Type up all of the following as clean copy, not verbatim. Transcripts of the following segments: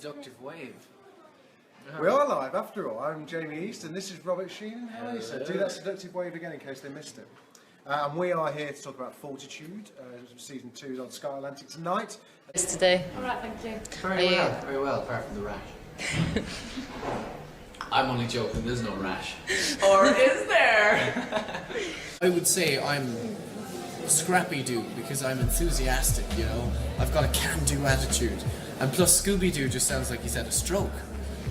seductive wave. We are live after all. I'm Jamie East and this is Robert Sheehan. Hi, so do that seductive wave again in case they missed it. And we are here to talk about Fortitude. Season 2 is on Sky Atlantic tonight. It's today. Alright, thank you. Very well, apart from the rash. I'm only joking, there's no rash. Or is there? I would say I'm Scrappy-Doo because I'm enthusiastic, you know. I've got a can-do attitude. And plus Scooby-Doo just sounds like he's had a stroke.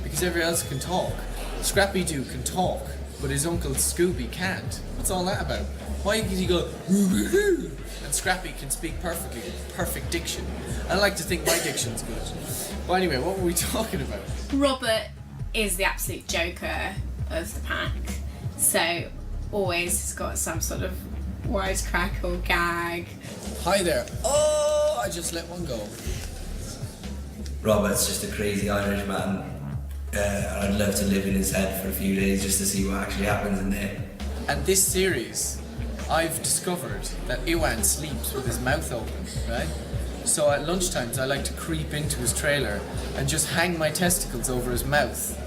Because everyone else can talk. Scrappy-Doo can talk, but his uncle Scooby can't. What's all that about? Why did he go and Scrappy can speak perfectly, perfect diction. I like to think my diction's good. But anyway, what were we talking about? Robert is the absolute joker of the pack, so always has got some sort of wisecrack or gag. Hi there. Oh, I just let one go. Robert's just a crazy Irish man. And I'd love to live in his head for a few days just to see what actually happens in there. And this series, I've discovered that Iwan sleeps with his mouth open, right? So at lunchtimes I like to creep into his trailer and just hang my testicles over his mouth.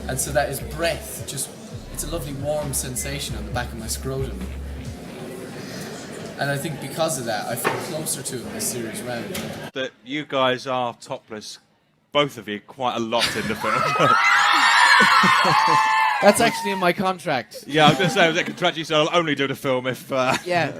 And so that his breath just, it's a lovely warm sensation on the back of my scrotum. And I think because of that, I feel closer to him this series round. That you guys are topless, both of you, quite a lot in the film. That's actually in my contract. Yeah, I was going to say, was that contractually, so I'll only do the film if... Yeah.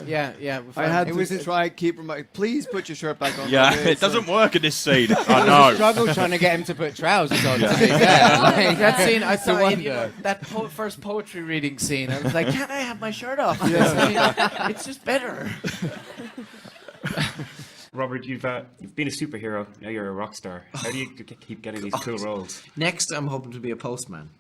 I had to try keep reminding, please put your shirt back on. Yeah, it doesn't work in this scene. I know. I struggle trying to get him to put trousers on. To be fair. Like, that scene, I thought, you know, that first poetry reading scene, I was like, can't I have my shirt off? It's just better. Robert, you've been a superhero, now you're a rock star. How do you keep getting these cool roles? Next, I'm hoping to be a postman.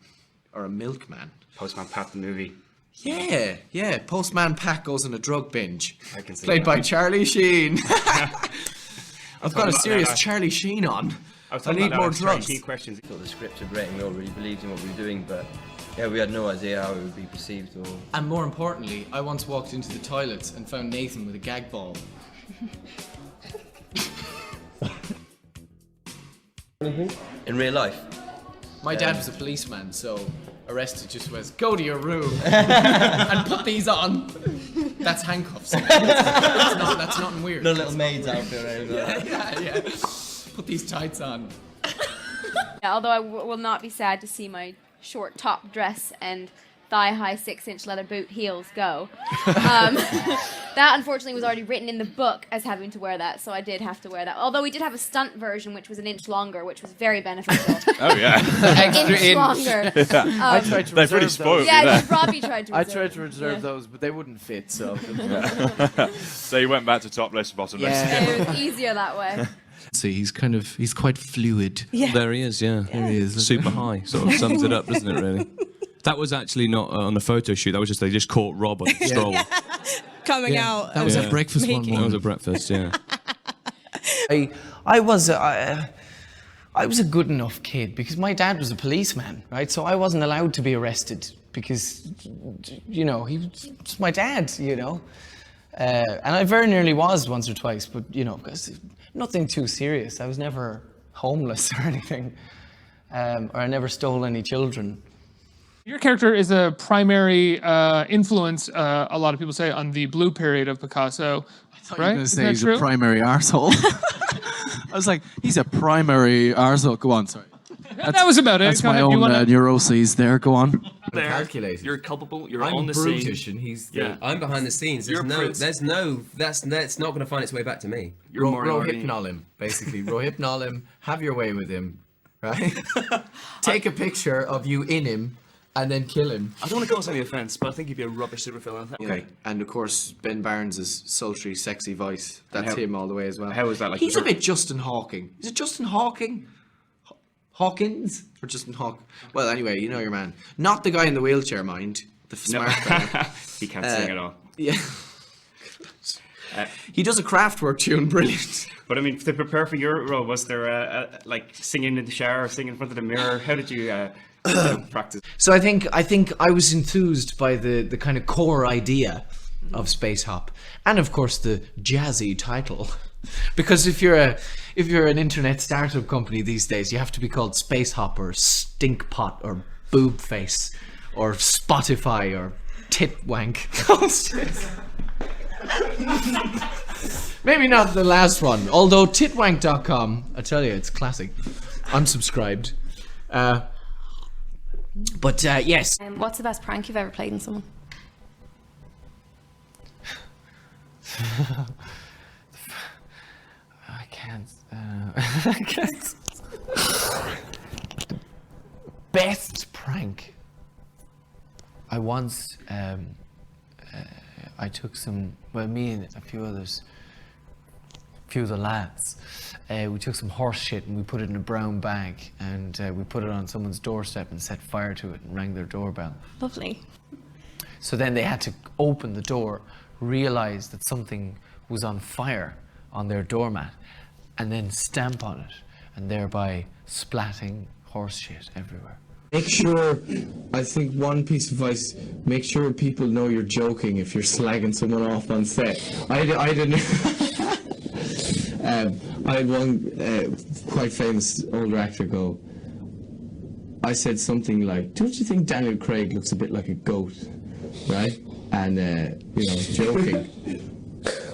Or a milkman. Postman Pat the movie. Yeah. Postman Pat goes on a drug binge. I can see Played that. by Charlie Sheen. I've got a serious Charlie Sheen on. I need more drugs. Questions. thought the scripts were great and we all really believed in what we were doing, but yeah, we had no idea how it would be perceived or... And more importantly, I once walked into the toilets and found Nathan with a gag ball. In real life? My dad was a policeman, so arrested just was, go to your room and put these on. That's handcuffs. That's nothing weird. The little maids out there. Yeah. Put these tights on. Although I will not be sad to see my short top dress and thigh-high 6-inch leather boot heels go. That unfortunately was already written in the book as having to wear that, so I did have to wear that. Although we did have a stunt version which was an inch longer, which was very beneficial. Oh yeah. Extra inch longer. I tried to They've really reserve spoiled those. you Yeah, there. Robbie tried to. I tried to reserve those, but they wouldn't fit. So. So you went back to topless, bottomless. Yeah. It was easier that way. See, he's quite fluid. Yeah. There he is, yeah. There he is. Super high, sort of sums it up, doesn't it, really? That was actually not on the photo shoot, that was just, they just caught Rob on the stroll. Coming out. That was at breakfast one making. morning. That was at breakfast, yeah. I was a good enough kid because my dad was a policeman, right? So I wasn't allowed to be arrested because, you know, he was my dad, you know. And I very nearly was once or twice, but, you know, because nothing too serious. I was never homeless or anything, or I never stole any children. Your character is a primary influence, a lot of people say, on the blue period of Picasso. I thought right? you were going to say he's true? a primary arsehole. I was like, he's a primary arsehole. Go on, sorry. That was about it. That's Go my ahead, you own wanna- neuroses there, go on. Calculated. You're culpable. You're I'm on the brutish scene. and he's I'm behind the scenes. You're Prince. That's not going to find its way back to me. You're Moriarty. Rohypnol him, basically. Rohypnol him, have your way with him, right? Take a picture of you in him and then kill him. I don't want to cause any offence, but I think he'd be a rubbish supervillain. Okay. And of course, Ben Barnes' sultry, sexy voice. That's him all the way as well. How is that like? He's a bit Justin Hawking. Is it Justin Hawking? Hawkins? Or Justin Hawk? Well, anyway, you know your man. Not the guy in the wheelchair, mind. The smart guy. He can't sing at all. Yeah. He does a Kraftwerk tune, brilliant. But I mean, to prepare for your role, was there like singing in the shower, singing in front of the mirror? How did you practice? So I think I was enthused by the kind of core idea of Space Hop, and of course the jazzy title, because if you're if you're an internet startup company these days, you have to be called Space Hopper, Stinkpot, or Boob Face, or Spotify, or Titwank. Maybe not the last one, although titwank.com, I tell you, it's classic. Unsubscribed. But yes. What's the best prank you've ever played on someone? I can't. I can't. Best prank. I once. I took some. Well, me and a few others. A few of the lads. We took some horse shit and we put it in a brown bag and we put it on someone's doorstep and set fire to it and rang their doorbell. Lovely. So then they had to open the door, realize that something was on fire on their doormat, and then stamp on it, and thereby splatting horse shit everywhere. Make sure, I think one piece of advice, make sure people know you're joking if you're slagging someone off on set. I didn't... I had one quite famous older actor go, I said something like, don't you think Daniel Craig looks a bit like a goat, right? And, joking,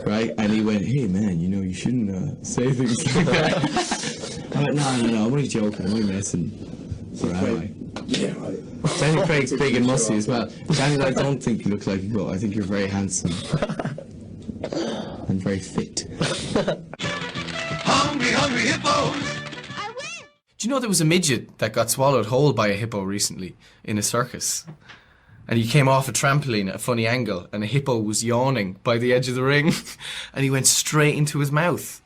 right? And he went, hey man, you shouldn't say things like that. I went, no, I'm only joking, I'm only messing. So anyway. Yeah, right. Daniel Craig's big and musty as well. Daniel, I don't think you look like a goat. I think you're very handsome. And very fit. Hungry hippos! Do you know there was a midget that got swallowed whole by a hippo recently in a circus? And he came off a trampoline at a funny angle and a hippo was yawning by the edge of the ring and he went straight into his mouth.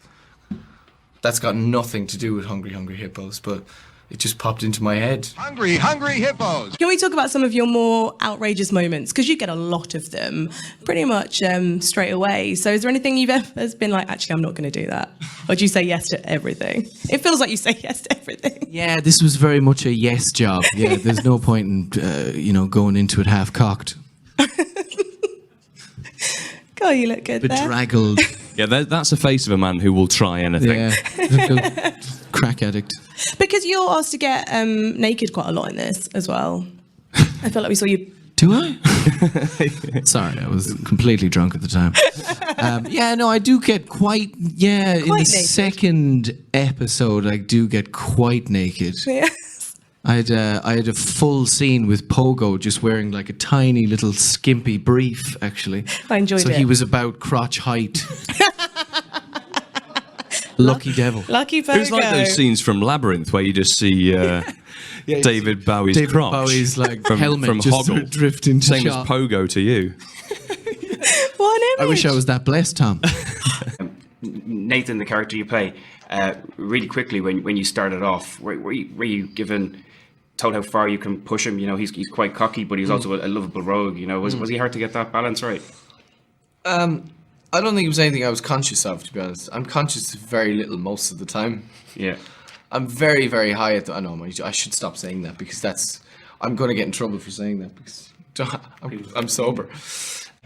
That's got nothing to do with hungry hippos, but it just popped into my head. Hungry hippos! Can we talk about some of your more outrageous moments? Because you get a lot of them pretty much straight away. So is there anything you've ever been like, actually, I'm not going to do that? Or do you say yes to everything? It feels like you say yes to everything. Yeah, this was very much a yes job. Yeah, there's no point in, going into it half-cocked. God, you look good Bedraggled. Yeah, that's the face of a man who will try anything. Yeah. Crack addict. Because you're asked to get naked quite a lot in this as well. I feel like we saw you... Do I? Sorry, I was completely drunk at the time. I do get quite in the naked. second episode, I do get quite naked. Yes. I had a full scene with Pogo just wearing like a tiny little skimpy brief, actually. I enjoyed it. So he was about crotch height. Lucky devil. Lucky Pogo. It was like those scenes from Labyrinth where you just see David Bowie's crotch. Bowie's like from helmet just sort of drifting to Same shot. as Pogo to you. What an image. I wish I was that blessed, Tom. Nathan, the character you play, really quickly when you started off, were you told how far you can push him? He's quite cocky, but he's also a lovable rogue. Was he hard to get that balance right? I don't think it was anything I was conscious of, to be honest. I'm conscious of very little most of the time. Yeah. I'm very, very high at the... I know, I should stop saying that because I'm going to get in trouble for saying that because I'm sober.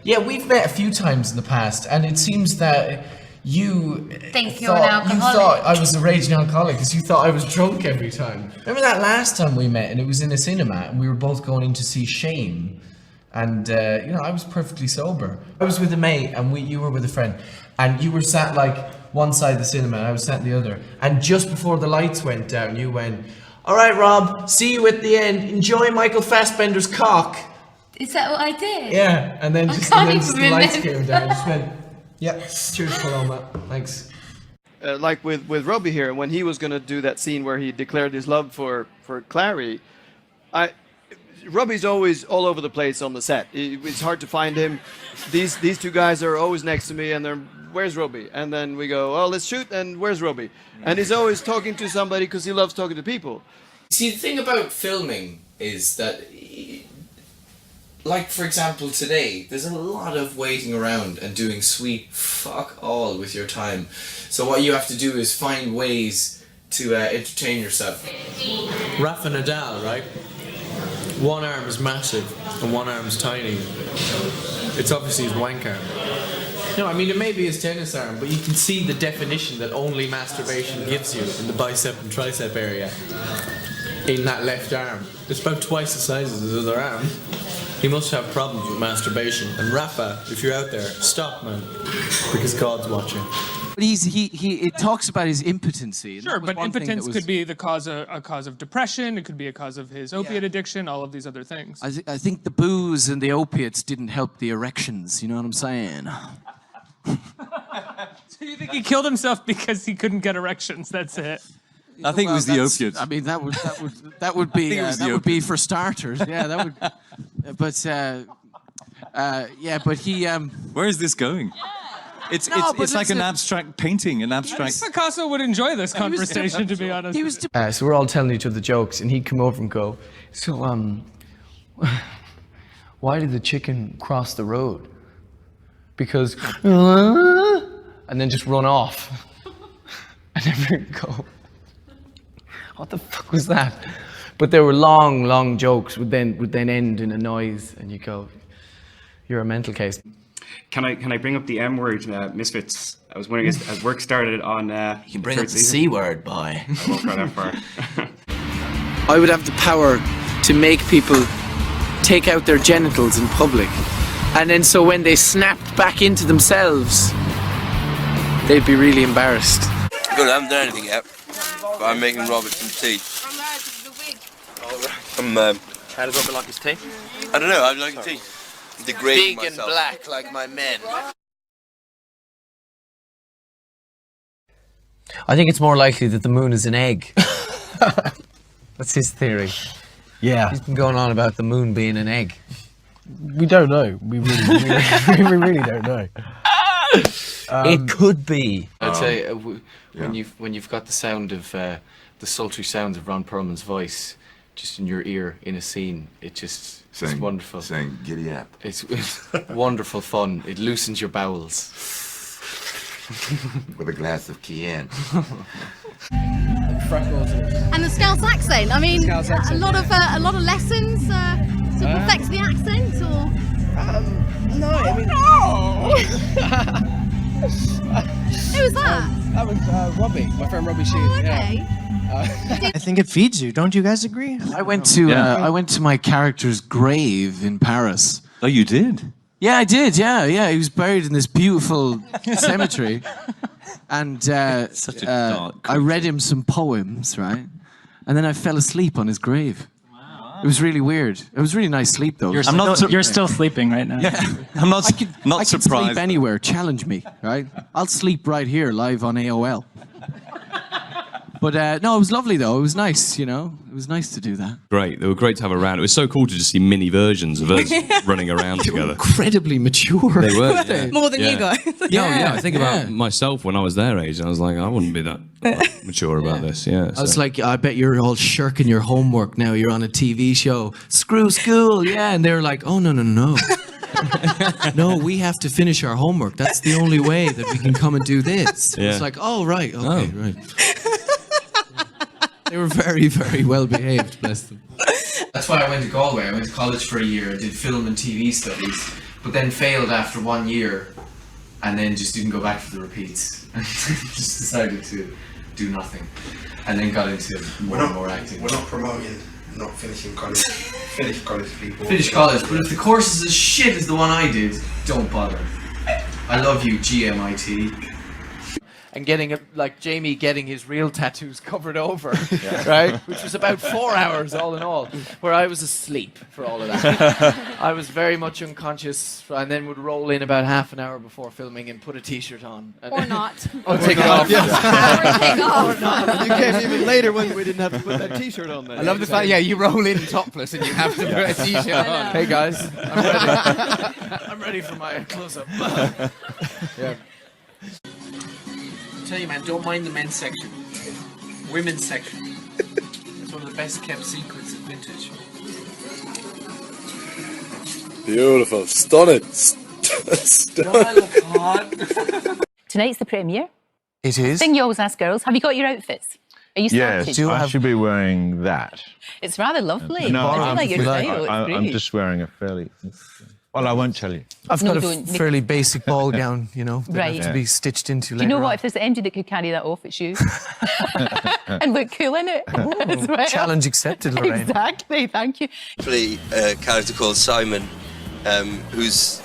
Yeah, we've met a few times in the past and it seems that you Think you're an alcoholic. You thought I was a raging alcoholic because you thought I was drunk every time. Remember that last time we met and it was in a cinema and we were both going in to see Shame? And, I was perfectly sober. I was with a mate and you were with a friend. And you were sat like one side of the cinema and I was sat the other. And just before the lights went down, you went, all right, Rob, see you at the end. Enjoy Michael Fassbender's cock. Is that what I did? Yeah. And then I just can't and then even the lights remember. came down. I just went, yeah, cheers for all that. Thanks. Like with Robbie here, when he was going to do that scene where he declared his love for Clary, Robbie's always all over the place on the set. It's hard to find him. These two guys are always next to me, and they're, where's Robbie? And then we go, oh, let's shoot, and where's Robbie? And he's always talking to somebody because he loves talking to people. See, the thing about filming is that, like, for example, today, there's a lot of waiting around and doing sweet fuck all with your time. So what you have to do is find ways to entertain yourself. Rafa Nadal, right? One arm is massive and one arm's tiny. It's obviously his wank arm. No, I mean, it may be his tennis arm, but you can see the definition that only masturbation gives you in the bicep and tricep area. In that left arm. It's about twice the size of his other arm. He must have problems with masturbation. And Rafa, if you're out there, stop, man. Because God's watching. But it talks about his impotency. Sure, but impotence could be a cause of depression. It could be a cause of his opiate addiction. All of these other things. I think the booze and the opiates didn't help the erections. You know what I'm saying? So you think he killed himself because he couldn't get erections? That's it. I think it was the opiates. I mean, that would be for starters. Yeah, that would. But but he. Where is this going? It's like an abstract painting, an abstract. Picasso would enjoy this conversation, to be honest. So we're all telling each other jokes, and he'd come over and go, "So, why did the chicken cross the road? Because," and then just run off. And everyone would go, "What the fuck was that?" But there were long jokes would then end in a noise, and you go, "You're a mental case." Can I bring up the M word, Misfits? I was wondering, as work started on. You can bring up the C word, boy. I won't go that far. I would have the power to make people take out their genitals in public, and then so when they snapped back into themselves, they'd be really embarrassed. Good, I haven't done anything yet, but I'm making Robert some tea. How does Robert like his tea? I don't know, I like tea. Degrading Big and myself. black like my men. I think it's more likely that the moon is an egg. That's his theory. Yeah. He's been going on about the moon being an egg. We don't know. We really don't know. It could be. I'd say when you've got the sound of the sultry sounds of Ron Perlman's voice just in your ear in a scene, it's wonderful. Saying giddy up. It's wonderful fun. It loosens your bowels. With a glass of Chianti. And the Scouse accent. I mean, a lot of lessons to perfect the accent, or No, I mean. Who was that? That was Robbie, my friend Robbie Sheehan. Oh, okay. Yeah. I think it feeds you. Don't you guys agree? I went to my character's grave in Paris. Oh, you did? Yeah, I did. Yeah. He was buried in this beautiful cemetery, and Such a dark I read him some poems, right? And then I fell asleep on his grave. Wow. It was really weird. It was really nice sleep, though. You're still sleeping right now. Yeah. I'm not I can surprised. sleep anywhere. Challenge me, right? I'll sleep right here, live on AOL. But no, it was lovely though. It was nice, you know. It was nice to do that. Great. They were great to have around. It was so cool to just see mini versions of us running around together. Incredibly mature. They were. Yeah. More than you guys. Yeah. I think about myself when I was their age, and I was like, I wouldn't be that mature about this. Yeah. I was like, I bet you're all shirking your homework now. You're on a TV show. Screw school, yeah. And they're like, oh, no. No, we have to finish our homework. That's the only way that we can come and do this. Yeah. It's like, oh, right. Okay, right. They were very, very well behaved, bless them. That's why I went to Galway. I went to college for a year, did film and TV studies, but then failed after 1 year, and then just didn't go back for the repeats. Just decided to do nothing, and then got into more and more acting. We're not promoting not finishing college. Finish college, people. Finish college, but if the course is as shit as the one I did, don't bother. I love you, GMIT. And getting like Jamie getting his real tattoos covered over, right? Which was about 4 hours all in all, where I was asleep for all of that. I was very much unconscious, and then would roll in about half an hour before filming and put a t-shirt on. And Or not. Or take it off. Yes. Or take off. Or not. You came even later when we didn't have to put that t-shirt on then. I love the fact, you roll in topless and you have to put a t-shirt on. Hey guys, I'm ready. I'm ready for my close-up. Yeah. I tell you, man, don't mind the men's section. Women's section. It's one of the best kept secrets of vintage. Beautiful. Stunning. Tonight's the premiere. It is. Thing you always ask girls, have you got your outfits? Are you started? Yes, I should be wearing that. It's rather lovely. No, I do like your style. It's I'm great. just wearing a fairly Well, I won't tell you. I've No, got a don't. fairly basic ball gown, you know, that Right. have to be stitched into Do you know later what? on. If there's an MD that could carry that off, it's you. And look cool in it. as well. Challenge accepted, Lorraine. Exactly, thank you. Play a character called Simon, who's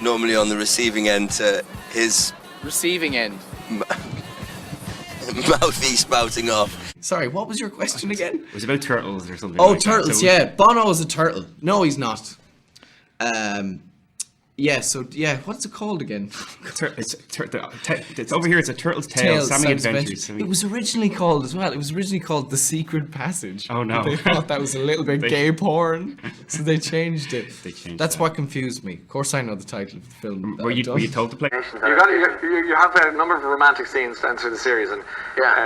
normally on the receiving end to his Receiving end. mouthy spouting off. Sorry, what was your question again? It was about turtles or something. Oh, like that. turtles, So- yeah. Bono is a turtle. No, he's not. What's it called again? It's over here. It's a turtle's tail. Sammy Adventures. It was originally called as well. It was originally called The Secret Passage. Oh, no. They thought that was a little bit gay porn, so they changed it. That's that. what confused me. Of course, I know the title of the film. that Were you I've done. told to play? You have a number of romantic scenes down through the series, and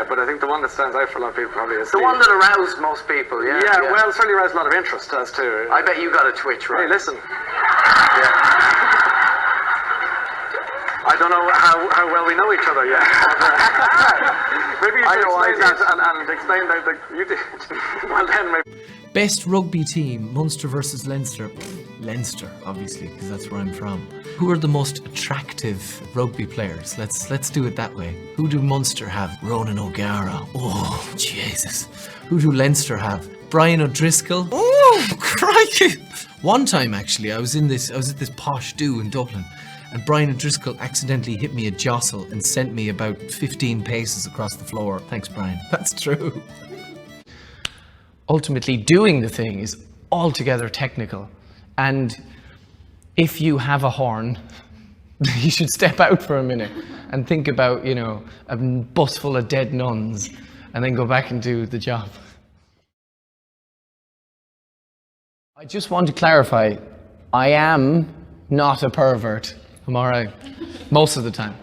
but I think the one that stands out for a lot of people probably is The one that aroused most people, yeah. well, it certainly aroused a lot of interest as to. I bet you got a twitch, right? Hey, listen. I don't know how well we know each other yet. Maybe you should explain that and explain that you did. Well, then maybe. Best rugby team, Munster versus Leinster. Leinster, obviously, because that's where I'm from. Who are the most attractive rugby players? Let's do it that way. Who do Munster have? Ronan O'Gara. Oh, Jesus. Who do Leinster have? Brian O'Driscoll. Oh, crikey. One time, actually, I was at this posh do in Dublin, and Brian O'Driscoll accidentally hit me a jostle and sent me about 15 paces across the floor. Thanks, Brian. That's true. Ultimately, doing the thing is altogether technical. And if you have a horn, you should step out for a minute and think about, a bus full of dead nuns and then go back and do the job. I just want to clarify, I am not a pervert. I'm all right. Most of the time.